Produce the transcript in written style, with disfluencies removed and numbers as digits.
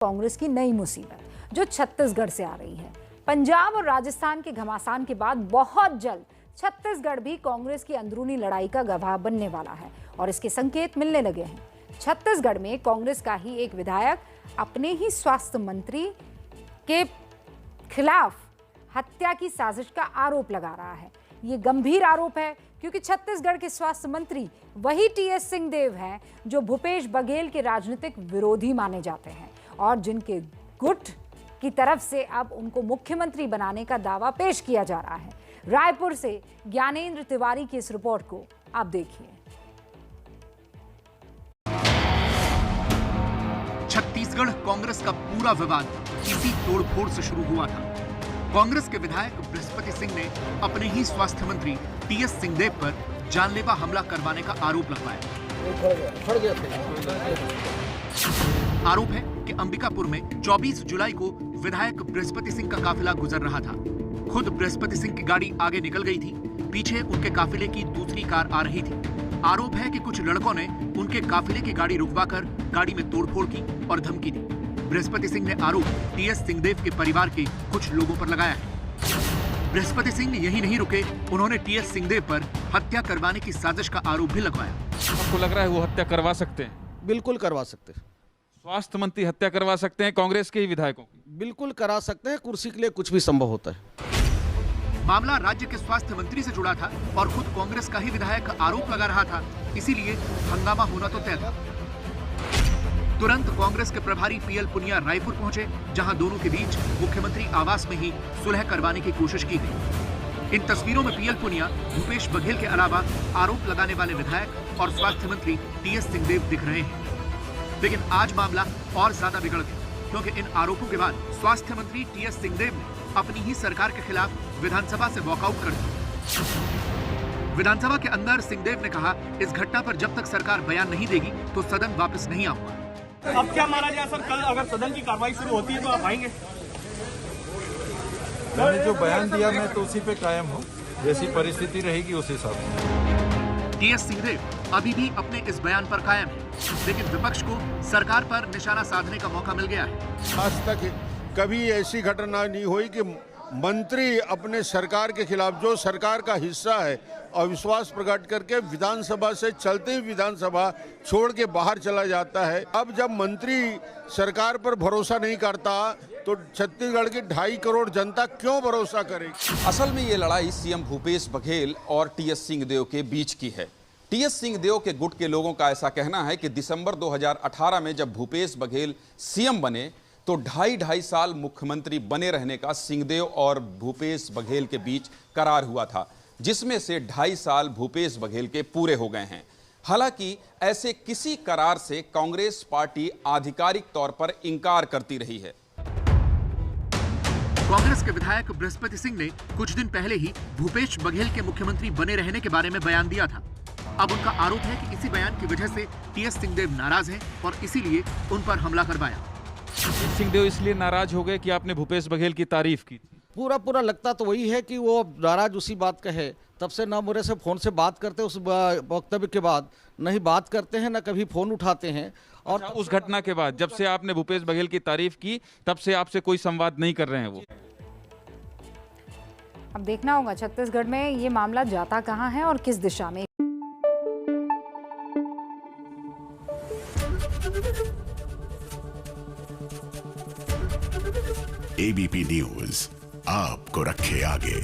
कांग्रेस की नई मुसीबत जो छत्तीसगढ़ से आ रही है। पंजाब और राजस्थान के घमासान के बाद बहुत जल्द छत्तीसगढ़ भी कांग्रेस की अंदरूनी लड़ाई का गवाह बनने वाला है और इसके संकेत मिलने लगे हैं। छत्तीसगढ़ में कांग्रेस का ही एक विधायक अपने ही स्वास्थ्य मंत्री के खिलाफ हत्या की साजिश का आरोप लगा रहा है। ये गंभीर आरोप है क्योंकि छत्तीसगढ़ के स्वास्थ्य मंत्री वही टीएस सिंहदेव हैं जो भूपेश बघेल के राजनीतिक विरोधी माने जाते हैं और जिनके गुट की तरफ से अब उनको मुख्यमंत्री बनाने का दावा पेश किया जा रहा है। रायपुर से ज्ञानेंद्र तिवारी की इस रिपोर्ट को आप देखिए। छत्तीसगढ़ कांग्रेस का पूरा विवाद इसी तोड़फोड़ से शुरू हुआ था। कांग्रेस के विधायक बृहस्पति सिंह ने अपने ही स्वास्थ्य मंत्री टीएस सिंहदेव पर जानलेवा हमला करवाने का आरोप लगवाया। आरोप है कि अंबिकापुर में 24 जुलाई को विधायक बृहस्पति सिंह का काफिला गुजर रहा था। खुद बृहस्पति सिंह की गाड़ी आगे निकल गई थी, पीछे उनके काफिले की दूसरी कार आ रही थी। आरोप है कि कुछ लड़कों ने उनके काफिले की गाड़ी रुकवाकर गाड़ी में तोड़फोड़ की और धमकी दी। बृहस्पति सिंह ने आरोप टीएस सिंहदेव के परिवार के कुछ लोगों पर लगाया है। बृहस्पति सिंह यही नहीं रुके, उन्होंने टीएस सिंहदेव पर हत्या करवाने की साजिश का आरोप भी लगवाया। आपको लग रहा है वो हत्या करवा सकते हैं? बिल्कुल करवा सकते हैं। स्वास्थ्य मंत्री हत्या करवा सकते हैं कांग्रेस के ही विधायकों की? बिल्कुल करा सकते हैं। कुर्सी के लिए कुछ भी संभव होता है। मामला राज्य के स्वास्थ्य मंत्री से जुड़ा था और खुद कांग्रेस का ही विधायक आरोप लगा रहा था, इसीलिए हंगामा होना तो तय था। तुरंत कांग्रेस के प्रभारी पीएल पुनिया रायपुर पहुंचे, जहां दोनों के बीच मुख्यमंत्री आवास में ही सुलह करवाने की कोशिश की गई। इन तस्वीरों में पीएल पुनिया, भूपेश बघेल के अलावा आरोप लगाने वाले विधायक और स्वास्थ्य मंत्री टीएस सिंहदेव दिख रहे हैं। लेकिन आज मामला और ज्यादा बिगड़ गया क्योंकि इन आरोपों के बाद स्वास्थ्य मंत्री टीएस सिंहदेव ने अपनी ही सरकार के खिलाफ विधानसभा से वॉकआउट कर दिया। विधानसभा के अंदर सिंहदेव ने कहा, इस घटना पर जब तक सरकार बयान नहीं देगी तो सदन वापस नहीं आऊंगा। अब क्या माना जाए सर, कल अगर सदन की कार्रवाई शुरू होती है तो आप आएंगे? मैंने जो बयान दिया मैं तो उसी पे कायम हूँ, जैसी परिस्थिति रहेगी उस हिसाब से। टीएस सिंहदेव अभी भी अपने इस बयान पर कायम है, लेकिन विपक्ष को सरकार पर निशाना साधने का मौका मिल गया है। आज तक कभी ऐसी घटना नहीं हुई कि मंत्री अपने सरकार के खिलाफ, जो सरकार का हिस्सा है, अविश्वास प्रकट करके विधानसभा से चलते ही विधानसभा छोड़ के बाहर चला जाता है। अब जब मंत्री सरकार पर भरोसा नहीं करता तो छत्तीसगढ़ की 2.5 करोड़ जनता क्यों भरोसा करेगी? असल में ये लड़ाई सीएम भूपेश बघेल और टीएस सिंहदेव के बीच की है। टीएस सिंहदेव के गुट के लोगों का ऐसा कहना है कि दिसंबर 2018 में जब भूपेश बघेल सीएम बने तो 2.5 साल मुख्यमंत्री बने रहने का सिंहदेव और भूपेश बघेल के बीच करार हुआ था, जिसमें से 2.5 साल भूपेश बघेल के पूरे हो गए हैं। हालांकि ऐसे किसी करार से कांग्रेस पार्टी आधिकारिक तौर पर इंकार करती रही है। कांग्रेस के विधायक बृहस्पति सिंह ने कुछ दिन पहले ही भूपेश बघेल के मुख्यमंत्री बने रहने के बारे में बयान दिया था। अब उनका आरोप है कि इसी बयान की वजह से टीएस सिंहदेव नाराज हैं और इसीलिए उन पर हमला करवाया। सिंहदेव इसलिए नाराज हो गए कि आपने भूपेश बघेल की तारीफ की थी? पूरा लगता तो वही है कि वो नाराज उसी बात का है। तब से ना मेरे से फोन से बात करते, उस वक्तव्य के बाद नहीं बात करते हैं, ना कभी फोन उठाते हैं। और उस घटना के बाद जब से आपने भूपेश बघेल की तारीफ की तब से आपसे कोई संवाद नहीं कर रहे हैं वो? अब देखना होगा छत्तीसगढ़ में ये मामला जाता कहां है और किस दिशा में। एबीपी न्यूज आपको रखे आगे।